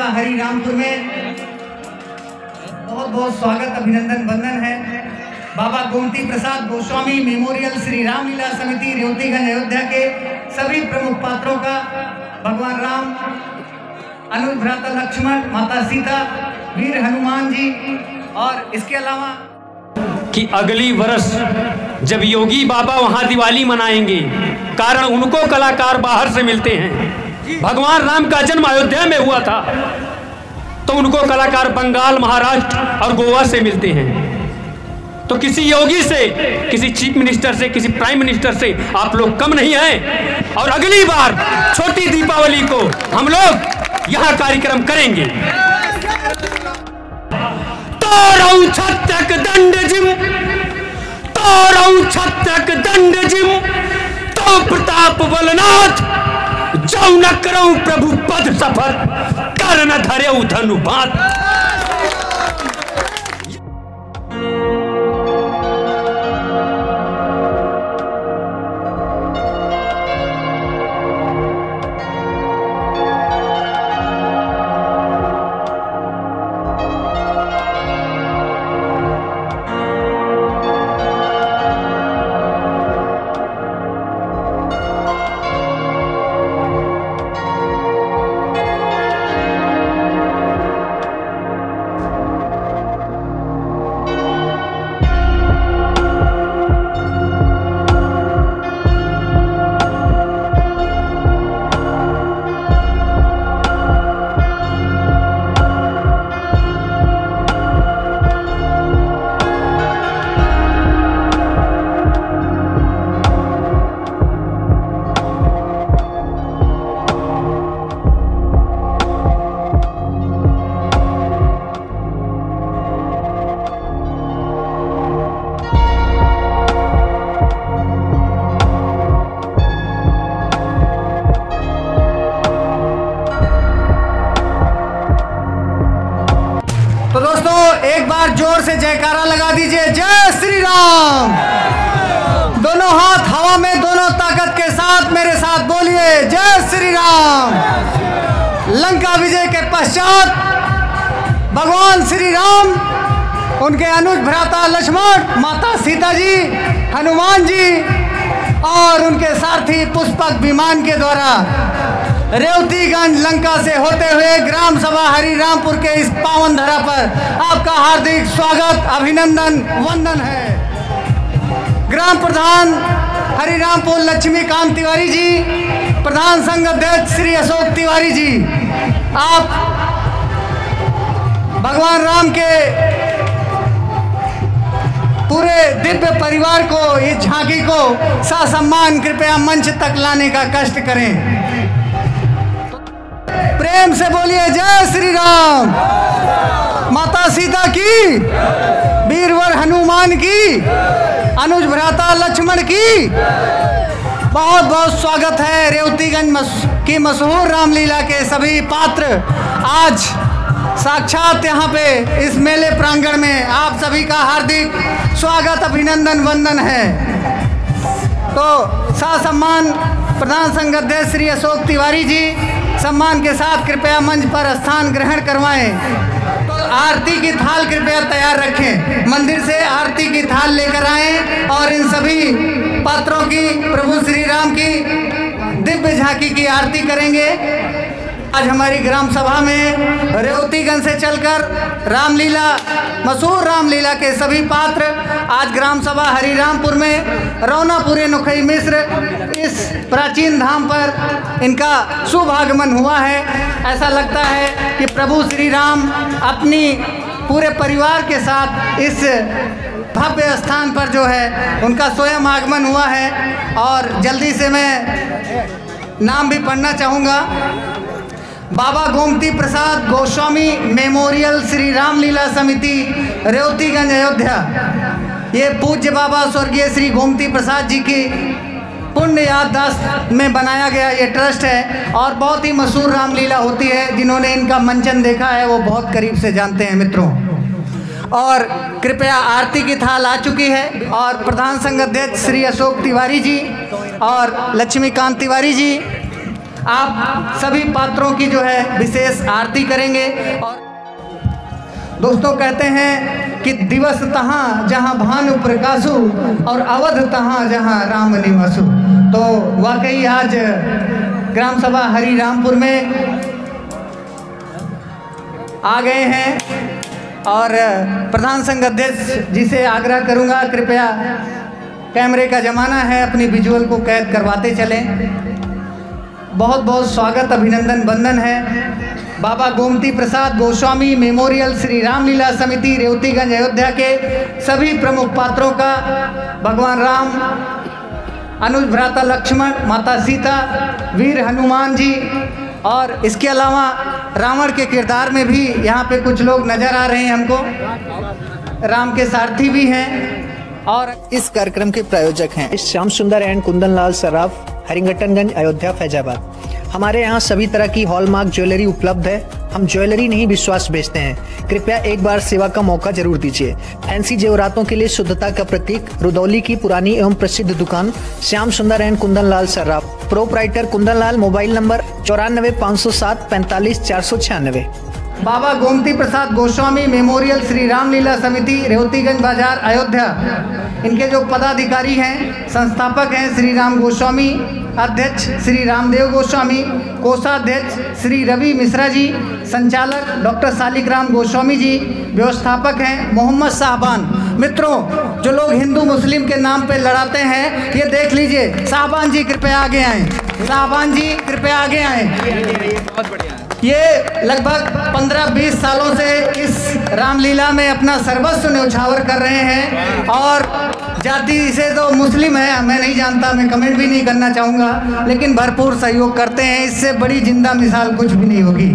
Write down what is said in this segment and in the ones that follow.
सभा हरिरामपुर में बहुत बहुत स्वागत अभिनंदन वंदन है। बाबा गोमती प्रसाद गोस्वामी मेमोरियल श्री रामलीला समिति रेवतीगंज अयोध्या के सभी प्रमुख पात्रों का भगवान राम, अनुज भ्राता लक्ष्मण, माता सीता, वीर हनुमान जी और इसके अलावा कि अगली वर्ष जब योगी बाबा वहां दिवाली मनाएंगे, कारण उनको कलाकार बाहर से मिलते हैं। भगवान राम का जन्म अयोध्या में हुआ था तो उनको कलाकार बंगाल, महाराष्ट्र और गोवा से मिलते हैं। तो किसी योगी से, किसी चीफ मिनिस्टर से, किसी प्राइम मिनिस्टर से आप लोग कम नहीं हैं। और अगली बार छोटी दीपावली को हम लोग यहाँ कार्यक्रम करेंगे। तोरऊ छत्रक दंड जिम, तोरऊ छत्रक दंड जिम, तो प्रताप बलनाथ, जाऊ न करऊं प्रभु पद सफर, कर न धरे धनु बात। तो दोस्तों एक बार जोर से जयकारा लगा दीजिए, जय श्री राम। दोनों हाथ हवा में, दोनों ताकत के साथ मेरे साथ बोलिए, जय श्री राम। लंका विजय के पश्चात भगवान श्री राम, उनके अनुज भ्राता लक्ष्मण, माता सीता जी, हनुमान जी और उनके सारथी पुष्पक विमान के द्वारा रेवतीगंज लंका से होते हुए ग्राम सभा हरिरामपुर के इस पावन धरा पर आपका हार्दिक स्वागत अभिनंदन वंदन है। ग्राम प्रधान हरिरामपुर लक्ष्मीकांत तिवारी जी, प्रधान संघ अध्यक्ष श्री अशोक तिवारी जी, आप भगवान राम के पूरे दिव्य परिवार को, इस झांकी को ससम्मान कृपया मंच तक लाने का कष्ट करें। प्रेम से बोलिए, जय श्री राम। माता सीता की, वीरवर हनुमान की, अनुज भ्राता लक्ष्मण की बहुत बहुत स्वागत है। रेवतीगंज की मशहूर रामलीला के सभी पात्र आज साक्षात यहाँ पे इस मेले प्रांगण में आप सभी का हार्दिक स्वागत अभिनंदन वंदन है। तो ससम्मान प्रधान संघ अध्यक्ष श्री अशोक तिवारी जी सम्मान के साथ कृपया मंच पर स्थान ग्रहण करवाएं। तो आरती की थाल कृपया तैयार रखें, मंदिर से आरती की थाल लेकर आएं और इन सभी पात्रों की, प्रभु श्री राम की दिव्य झांकी की आरती करेंगे। आज हमारी ग्राम सभा में रेवतीगंज से चलकर रामलीला, मशहूर रामलीला के सभी पात्र आज ग्राम सभा हरिरामपुर में रौनापुरे नुखई मिश्र इस प्राचीन धाम पर इनका शुभ आगमन हुआ है। ऐसा लगता है कि प्रभु श्री राम अपनी पूरे परिवार के साथ इस भव्य स्थान पर जो है उनका स्वयं आगमन हुआ है। और जल्दी से मैं नाम भी पढ़ना चाहूँगा। बाबा गोमती प्रसाद गोस्वामी मेमोरियल श्री रामलीला समिति रेवतीगंज अयोध्या, ये पूज्य बाबा स्वर्गीय श्री गोमती प्रसाद जी की पुण्य याददाश्त में बनाया गया ये ट्रस्ट है और बहुत ही मशहूर रामलीला होती है। जिन्होंने इनका मंचन देखा है वो बहुत करीब से जानते हैं मित्रों। और कृपया आरती की थाल आ चुकी है और प्रधान संघ अध्यक्ष श्री अशोक तिवारी जी और लक्ष्मीकांत तिवारी जी आप सभी पात्रों की जो है विशेष आरती करेंगे। और दोस्तों कहते हैं कि दिवस तहाँ जहाँ भानु प्रकाशु और अवध तहाँ जहाँ राम निवासु। तो वाकई आज ग्राम सभा हरिरामपुर में आ गए हैं और प्रधान संघ अध्यक्ष जी से आग्रह करूंगा कृपया कैमरे का ज़माना है, अपनी विजुअल को कैद करवाते चलें। बहुत बहुत स्वागत अभिनंदन वंदन है। बाबा गोमती प्रसाद गोस्वामी मेमोरियल श्री रामलीला समिति रेवतीगंज अयोध्या के सभी प्रमुख पात्रों का, भगवान राम, अनुज भ्राता लक्ष्मण, माता सीता, वीर हनुमान जी और इसके अलावा रावण के किरदार में भी यहाँ पे कुछ लोग नज़र आ रहे हैं हमको, राम के सारथी भी हैं। और इस कार्यक्रम के प्रायोजक हैं श्याम सुंदर एंड कुंदन लाल सराफ, हरिंगटनगंज, अयोध्या, फैजाबाद। हमारे यहाँ सभी तरह की हॉलमार्क ज्वेलरी उपलब्ध है। हम ज्वेलरी नहीं विश्वास बेचते हैं। कृपया एक बार सेवा का मौका जरूर दीजिए। फैंसी जेवरातों के लिए शुद्धता का प्रतीक रुदौली की पुरानी एवं प्रसिद्ध दुकान श्याम सुंदर and Kundan Lal Saraf, proprietor Kundan Lal, mobile number 94 507 45 496। Baba Gomti Prasad Goswami memorial Shri Ramlila समिति रेवतीगंज बाजार अयोध्या, इनके जो पदाधिकारी हैं, संस्थापक हैं श्री राम गोस्वामी, अध्यक्ष श्री रामदेव गोस्वामी, कोषाध्यक्ष श्री रवि मिश्रा जी, संचालक डॉक्टर शालिग्राम गोस्वामी जी, व्यवस्थापक हैं मोहम्मद साहबान। मित्रों, जो लोग हिंदू मुस्लिम के नाम पे लड़ाते हैं, ये देख लीजिए, साहबान जी कृपया आगे आएँ, साहबान जी कृपया आगे आएँ। बहुत बढ़िया। ये लगभग 15-20 सालों से इस रामलीला में अपना सर्वस्व न्यौछावर कर रहे हैं और जाति से तो मुस्लिम है, मैं नहीं जानता, मैं कमेंट भी नहीं करना चाहूँगा, लेकिन भरपूर सहयोग करते हैं। इससे बड़ी जिंदा मिसाल कुछ भी नहीं होगी।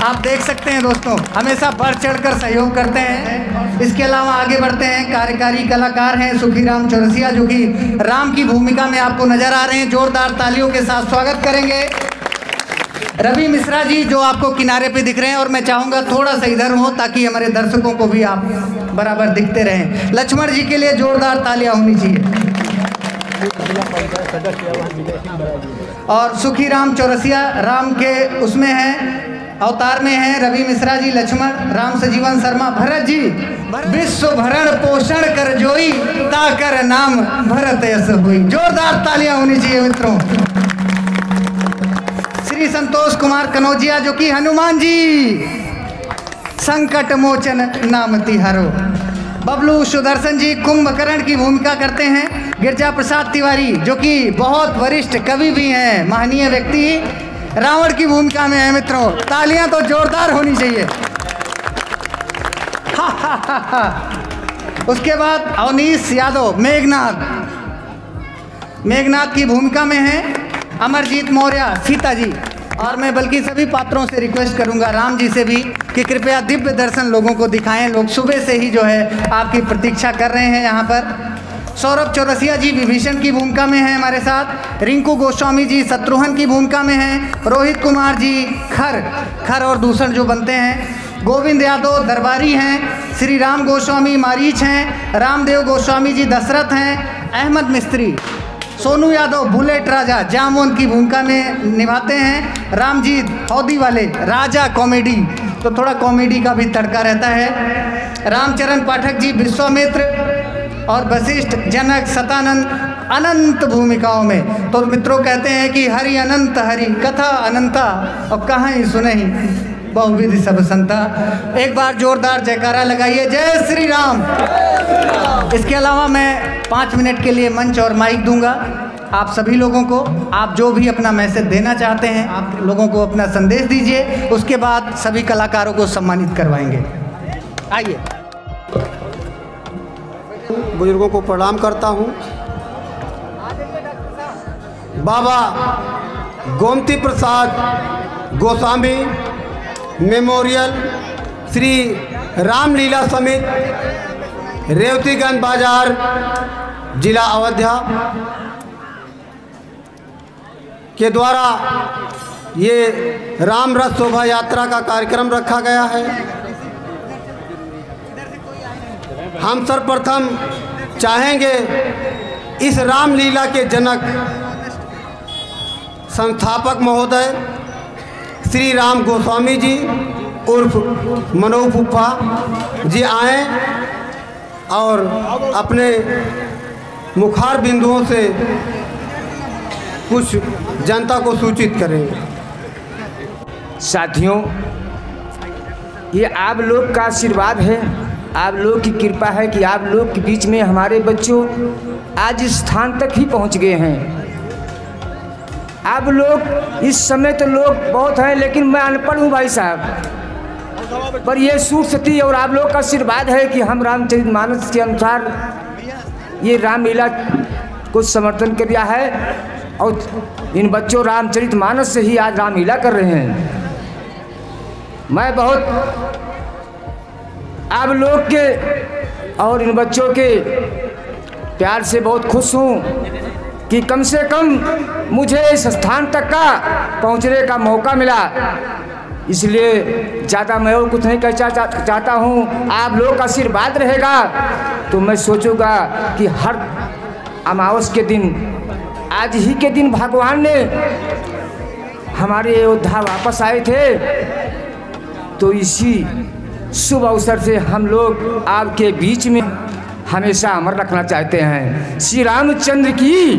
आप देख सकते हैं दोस्तों, हमेशा बढ़ चढ़कर सहयोग करते हैं। इसके अलावा आगे बढ़ते हैं, कार्यकारी कलाकार हैं सुखीराम चौरसिया, जो कि राम की भूमिका में आपको नजर आ रहे हैं। जोरदार तालियों के साथ स्वागत करेंगे। रवि मिश्रा जी जो आपको किनारे पे दिख रहे हैं, और मैं चाहूँगा थोड़ा सा इधर हो ताकि हमारे दर्शकों को भी आप बराबर दिखते रहें। लक्ष्मण जी के लिए जोरदार तालियां होनी चाहिए। और सुखीराम चौरसिया राम के उसमें हैं, अवतार में हैं। रवि मिश्रा जी लक्ष्मण, राम सजीवन शर्मा भरत जी, विश्व भरण पोषण कर जोई ताकर नाम भरत यस हुई। जोरदार तालियां होनी चाहिए मित्रों। श्री संतोष कुमार कनौजिया जो कि हनुमान जी, संकट मोचन नाम तिहारो। बबलू सुदर्शन जी कुंभकर्ण की भूमिका करते हैं। गिरजा प्रसाद तिवारी जो कि बहुत वरिष्ठ कवि भी हैं, महनीय व्यक्ति, रावण की भूमिका में है। मित्रों, तालियां तो जोरदार होनी चाहिए। उसके बाद अवनीश यादव मेघनाथ की भूमिका में है। अमरजीत मौर्य सीता जी। और मैं बल्कि सभी पात्रों से रिक्वेस्ट करूंगा, राम जी से भी, कि कृपया दिव्य दर्शन लोगों को दिखाएं। लोग सुबह से ही जो है आपकी प्रतीक्षा कर रहे हैं यहाँ पर। सौरभ चौरसिया जी विभीषण की भूमिका में हैं हमारे साथ। रिंकू गोस्वामी जी शत्रुघ्न की भूमिका में हैं। रोहित कुमार जी खर और दूषण जो बनते हैं। गोविंद यादव दरबारी हैं। श्री राम गोस्वामी मारीच हैं। रामदेव गोस्वामी जी दशरथ हैं। अहमद मिस्त्री, सोनू यादव बुलेट राजा जामुन की भूमिका में निभाते हैं। रामजीत हौदी वाले राजा कॉमेडी, तो थोड़ा कॉमेडी का भी तड़का रहता है। रामचरण पाठक जी विश्वामित्र और वशिष्ठ, जनक, सतानंद अनंत भूमिकाओं में। तो मित्रों कहते हैं कि हरि अनंत हरि कथा अनंता और कहाँ ही सुनहि बहुविधि सब संता। एक बार जोरदार जयकारा लगाइए, जय श्री राम। इसके अलावा मैं 5 मिनट के लिए मंच और माइक दूंगा आप सभी लोगों को। आप जो भी अपना मैसेज देना चाहते हैं, आप लोगों को अपना संदेश दीजिए। उसके बाद सभी कलाकारों को सम्मानित करवाएंगे। आइए। बुजुर्गों को प्रणाम करता हूँ। बाबा गोमती प्रसाद गोस्वामी मेमोरियल श्री रामलीला समिति रेवतीगंज बाजार जिला अयोध्या के द्वारा ये राम रथ शोभा यात्रा का कार्यक्रम रखा गया है। हम सर्वप्रथम चाहेंगे इस रामलीला के जनक संस्थापक महोदय श्री राम गोस्वामी जी उर्फ मनोज फूफा जी आएँ और अपने मुखार बिंदुओं से कुछ जनता को सूचित करेंगे। साथियों, ये आप लोग का आशीर्वाद है, आप लोग की कृपा है कि आप लोग के बीच में हमारे बच्चों आज इस स्थान तक ही पहुंच गए हैं। आप लोग इस समय तो लोग बहुत हैं, लेकिन मैं अनपढ़ हूँ भाई साहब, पर ये सूट सती और आप लोग का आशीर्वाद है कि हम रामचरितमानस के अनुसार ये रामलीला को समर्थन कर दिया है और इन बच्चों रामचरितमानस से ही आज रामलीला कर रहे हैं। मैं बहुत आप लोग के और इन बच्चों के प्यार से बहुत खुश हूँ कि कम से कम मुझे इस स्थान तक का पहुँचने का मौका मिला। इसलिए ज़्यादा मैं और कुछ नहीं कहना चाहता हूँ। आप लोग का आशीर्वाद रहेगा तो मैं सोचूंगा कि हर अमावस के दिन, आज ही के दिन भगवान ने हमारे अयोध्या वापस आए थे, तो इसी शुभ अवसर से हम लोग आपके बीच में हमेशा अमर रखना चाहते हैं। श्री रामचंद्र की,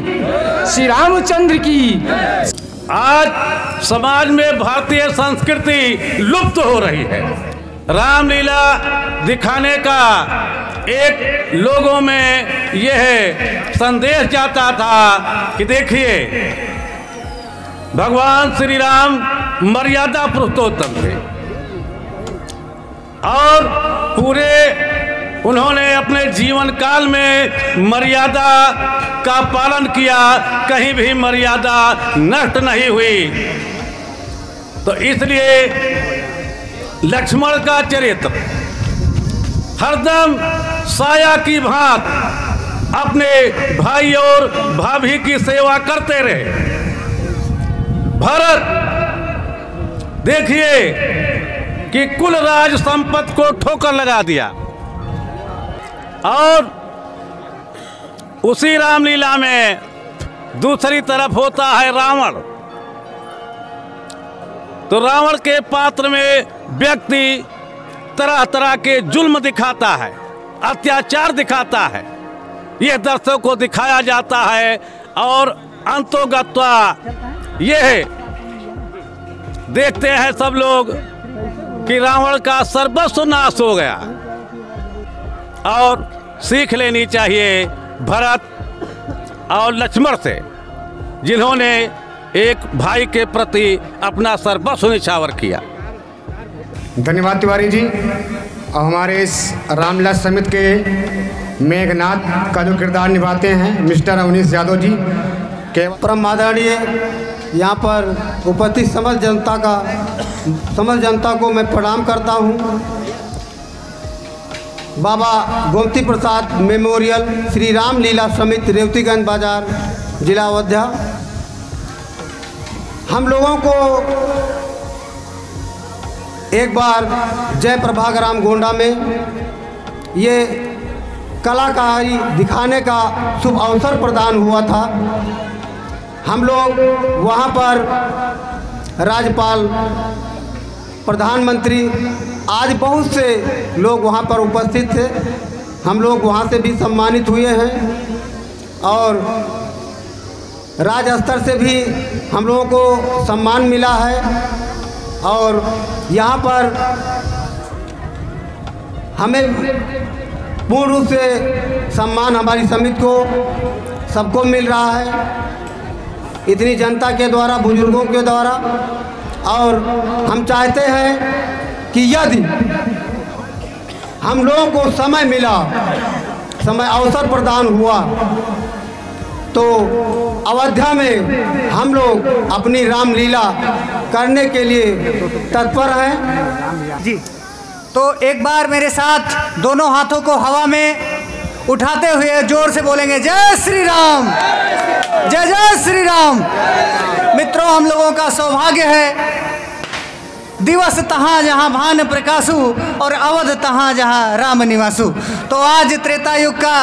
श्री रामचंद्र की। आज समाज में भारतीय संस्कृति लुप्त हो रही है। रामलीला दिखाने का एक लोगों में यह संदेश जाता था कि देखिए, भगवान श्री राम मर्यादा पुरुषोत्तम थे और पूरे उन्होंने अपने जीवन काल में मर्यादा का पालन किया, कहीं भी मर्यादा नष्ट नहीं हुई। तो इसलिए लक्ष्मण का चरित्र हरदम साया की भांत अपने भाई और भाभी की सेवा करते रहे। भरत देखिए कि कुल राज संपत्ति को ठोकर लगा दिया, और उसी रामलीला में दूसरी तरफ होता है रावण। तो रावण के पात्र में व्यक्ति तरह तरह के जुल्म दिखाता है, अत्याचार दिखाता है, यह दर्शकों को दिखाया जाता है। और अंतोगत्वा यह देखते हैं सब लोग कि रावण का सर्वस्व नाश हो गया। और सीख लेनी चाहिए भरत और लक्ष्मण से, जिन्होंने एक भाई के प्रति अपना सर्वस्व निछावर किया। धन्यवाद तिवारी जी। और हमारे इस रामलीला समिति के मेघनाथ का जो किरदार निभाते हैं मिस्टर अवनीश यादव जी के परम आदरणीय यहाँ पर उपस्थित समस्त जनता को मैं प्रणाम करता हूँ। बाबा गोमती प्रसाद मेमोरियल श्री राम लीला समिति रेवतीगंज बाजार जिला अयोध्या, हम लोगों को एक बार जय प्रभागराम गोंडा में ये कलाकारी दिखाने का शुभ अवसर प्रदान हुआ था। हम लोग वहाँ पर राज्यपाल, प्रधानमंत्री, आज बहुत से लोग वहाँ पर उपस्थित थे। हम लोग वहाँ से भी सम्मानित हुए हैं और राज्य स्तर से भी हम लोगों को सम्मान मिला है। और यहाँ पर हमें पूर्ण रूप से सम्मान हमारी समिति को सबको मिल रहा है, इतनी जनता के द्वारा, बुजुर्गों के द्वारा। और हम चाहते हैं कि यदि हम लोगों को समय मिला, समय अवसर प्रदान हुआ, तो अयोध्या में हम लोग अपनी रामलीला करने के लिए तत्पर हैं जी। तो एक बार मेरे साथ दोनों हाथों को हवा में उठाते हुए जोर से बोलेंगे, जय श्री राम, जय जय श्री राम। मित्रों, हम लोगों का सौभाग्य है, दिवस तहाँ जहाँ भान प्रकाशु और अवध तहाँ जहाँ राम निवासु। तो आज त्रेता युग का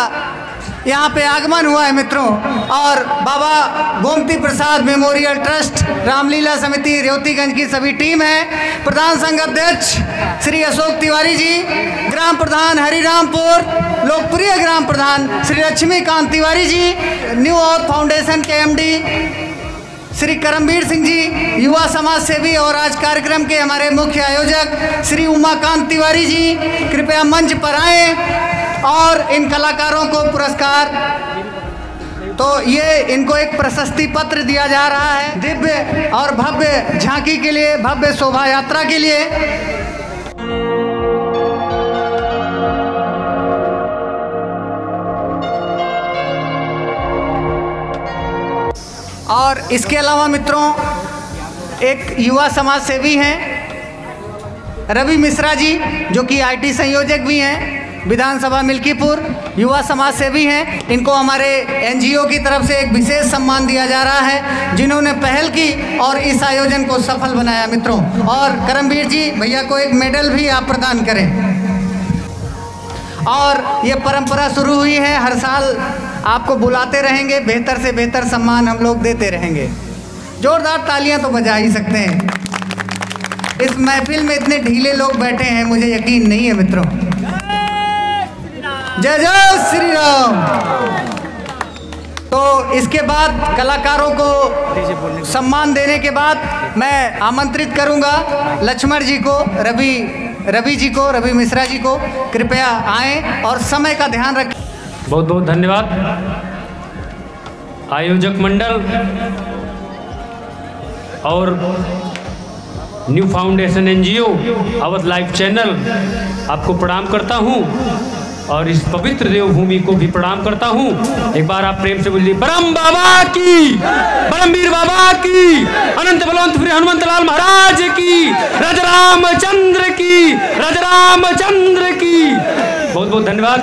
यहाँ पे आगमन हुआ है मित्रों। और बाबा गोमती प्रसाद मेमोरियल ट्रस्ट, रामलीला समिति रेवतीगंज की सभी टीम है। प्रधान संघ अध्यक्ष श्री अशोक तिवारी जी, ग्राम प्रधान हरिरामपुर, लोकप्रिय ग्राम प्रधान Shri Laxmikant Tiwari ji, new auth foundation के एमडी श्री करमवीर सिंह जी, युवा समाज सेवी और आज कार्यक्रम के हमारे मुख्य आयोजक श्री उमाकांत तिवारी जी, कृपया मंच पर आए और इन कलाकारों को पुरस्कार, तो ये इनको एक प्रशस्ति पत्र दिया जा रहा है दिव्य और भव्य झांकी के लिए, भव्य शोभा यात्रा के लिए। और इसके अलावा मित्रों एक युवा समाज सेवी हैं रवि मिश्रा जी, जो कि आईटी संयोजक भी हैं, विधानसभा मिल्कीपुर, युवा समाज सेवी हैं। इनको हमारे एनजीओ की तरफ से एक विशेष सम्मान दिया जा रहा है, जिन्होंने पहल की और इस आयोजन को सफल बनाया मित्रों। और करमवीर जी भैया को एक मेडल भी आप प्रदान करें। और ये परंपरा शुरू हुई है, हर साल आपको बुलाते रहेंगे, बेहतर से बेहतर सम्मान हम लोग देते रहेंगे। जोरदार तालियां तो बजा ही सकते हैं। इस महफिल में इतने ढीले लोग बैठे हैं, मुझे यकीन नहीं है मित्रों। जय जय श्री राम। तो इसके बाद कलाकारों को सम्मान देने के बाद मैं आमंत्रित करूंगा लक्ष्मण जी को, रवि जी को, रवि मिश्रा जी को, कृपया आएं और समय का ध्यान रखें। बहुत बहुत धन्यवाद। आयोजक मंडल और new foundation NGO, Awadh live channel, आपको प्रणाम करता हूं और इस पवित्र देवभूमि को भी प्रणाम करता हूं। एक बार आप प्रेम से बोलिए ब्रह्म बाबा की, ब्रह्मवीर बाबा की, अनंत बलवंत श्री हनुमंत लाल महाराज की, राजा रामचंद्र की, राजा रामचंद्र की। बहुत बहुत धन्यवाद।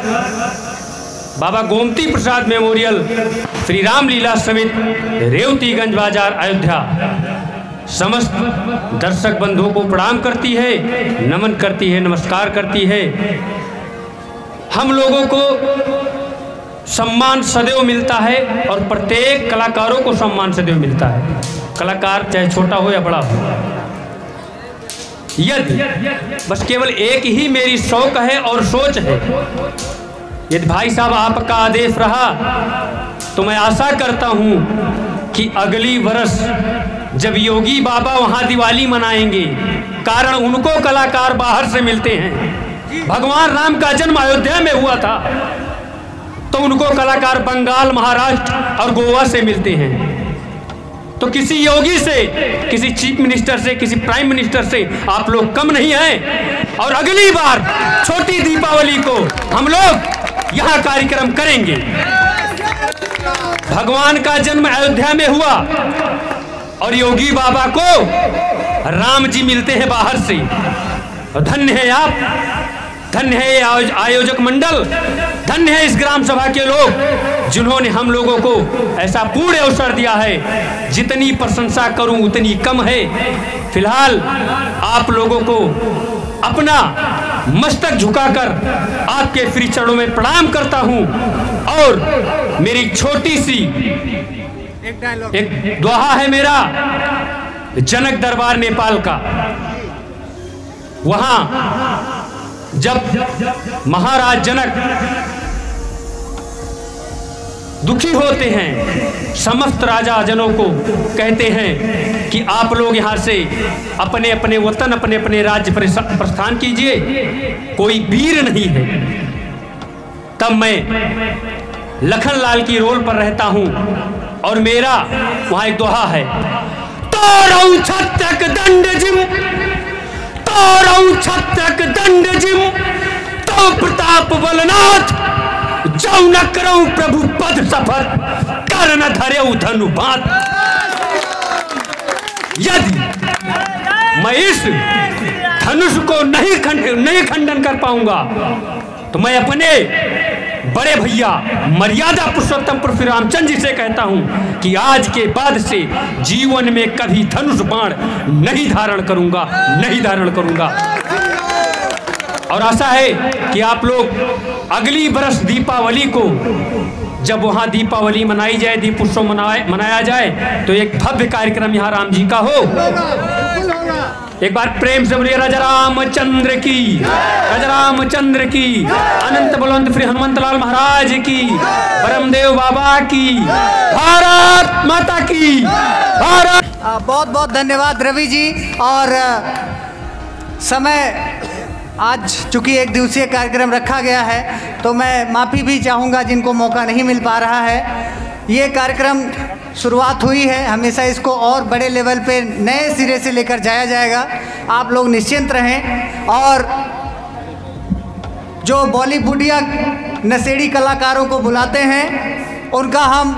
बाबा गोमती प्रसाद मेमोरियल श्री रामलीला समिति रेवतीगंज बाजार अयोध्या समस्त दर्शक बंधुओं को प्रणाम करती है, नमन करती है, नमस्कार करती है। हम लोगों को सम्मान सदैव मिलता है और प्रत्येक कलाकारों को सम्मान सदैव मिलता है, कलाकार चाहे छोटा हो या बड़ा हो। यदि बस केवल एक ही मेरी शौक है और सोच है, यदि भाई साहब आपका आदेश रहा तो मैं आशा करता हूं कि अगली वर्ष जब योगी बाबा वहां दिवाली मनाएंगे, कारण उनको कलाकार बाहर से मिलते हैं। भगवान राम का जन्म अयोध्या में हुआ था, तो उनको कलाकार बंगाल, महाराष्ट्र और गोवा से मिलते हैं। तो किसी योगी से, किसी चीफ मिनिस्टर से, किसी प्राइम मिनिस्टर से आप लोग कम नहीं हैं। और अगली बार छोटी दीपावली को हम लोग यहाँ कार्यक्रम करेंगे। भगवान का जन्म अयोध्या में हुआ और योगी बाबा को राम जी मिलते हैं बाहर से। और धन्य है आप, धन्य है आयोजक मंडल, धन्य है इस ग्राम सभा के लोग जिन्होंने हम लोगों को ऐसा पूर्ण अवसर दिया है। जितनी प्रशंसा करूं उतनी कम है। फिलहाल आप लोगों को अपना मस्तक झुकाकर आपके श्री चरणों में प्रणाम करता हूं और मेरी छोटी सी एक दोहा है मेरा, जनक दरबार नेपाल का। वहां जब महाराज जनक दुखी होते हैं, समस्त राजा जनों को कहते हैं कि आप लोग यहाँ से अपने अपने वतन, अपने अपने राज्य प्रस्थान कीजिए, कोई वीर नहीं है। तब मैं लखनलाल की रोल पर रहता हूँ और मेरा वहाँ एक दोहा है, तोरऊ छत्रक दंड जिम, तोरऊ छत्रक दंड जिम, तो प्रताप बलनाथ, जाऊ न करऊं प्रभु पद सफर, कर न धरे धनुबात। यदि मैं इस धनुष को नहीं खंडन कर पाऊंगा तो मैं अपने बड़े भैया मर्यादा पुरुषोत्तम श्री रामचंद्र जी से कहता हूं कि आज के बाद से जीवन में कभी धनुष बाण नहीं धारण करूंगा, नहीं धारण करूंगा। और आशा है कि आप लोग अगली बरस दीपावली को जब वहाँ दीपावली मनाई जाए, दीप उत्सव मनाया जाए, तो एक भव्य कार्यक्रम यहाँ राम जी का हो। एक बार प्रेम से बोलिए राजा रामचंद्र की, राजा रामचंद्र की, अनंत बलवंत श्री हनुमंत लाल महाराज की, परमदेव बाबा की, भारत माता की, भारत। बहुत बहुत धन्यवाद रवि जी। और समय आज चूंकि एक दिवसीय कार्यक्रम रखा गया है, तो मैं माफ़ी भी चाहूँगा जिनको मौका नहीं मिल पा रहा है। ये कार्यक्रम शुरुआत हुई है, हमेशा इसको और बड़े लेवल पे नए सिरे से लेकर जाया जाएगा। आप लोग निश्चिंत रहें। और जो बॉलीवुडिया नशेड़ी कलाकारों को बुलाते हैं, उनका हम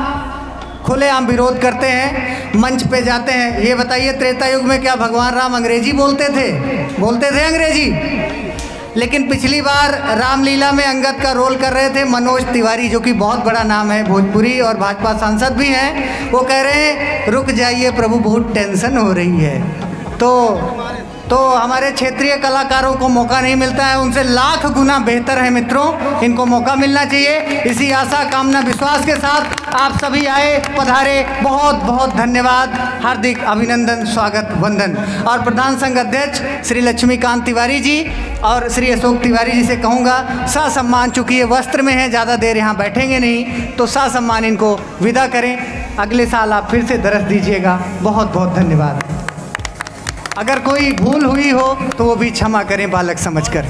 खुलेआम विरोध करते हैं, मंच पे जाते हैं। ये बताइए, त्रेता युग में क्या भगवान राम अंग्रेजी बोलते थे? बोलते थे अंग्रेजी? लेकिन पिछली बार रामलीला में अंगद का रोल कर रहे थे मनोज तिवारी, जो कि बहुत बड़ा नाम है, भोजपुरी और भाजपा सांसद भी हैं। वो कह रहे हैं रुक जाइए प्रभु, बहुत टेंशन हो रही है। तो हमारे क्षेत्रीय कलाकारों को मौका नहीं मिलता है, उनसे लाख गुना बेहतर है मित्रों, इनको मौका मिलना चाहिए। इसी आशा कामना विश्वास के साथ आप सभी आए, पधारे, बहुत बहुत धन्यवाद, हार्दिक अभिनंदन, स्वागत, वंदन। और प्रधान संघ अध्यक्ष श्री लक्ष्मीकांत तिवारी जी और श्री अशोक तिवारी जी से कहूँगा ससम्मान, चूँकि ये वस्त्र में हैं, ज़्यादा देर यहाँ बैठेंगे नहीं, तो ससम्मान इनको विदा करें। अगले साल आप फिर से दरस दीजिएगा। बहुत बहुत धन्यवाद। अगर कोई भूल हुई हो तो वो भी क्षमा करें बालक समझकर।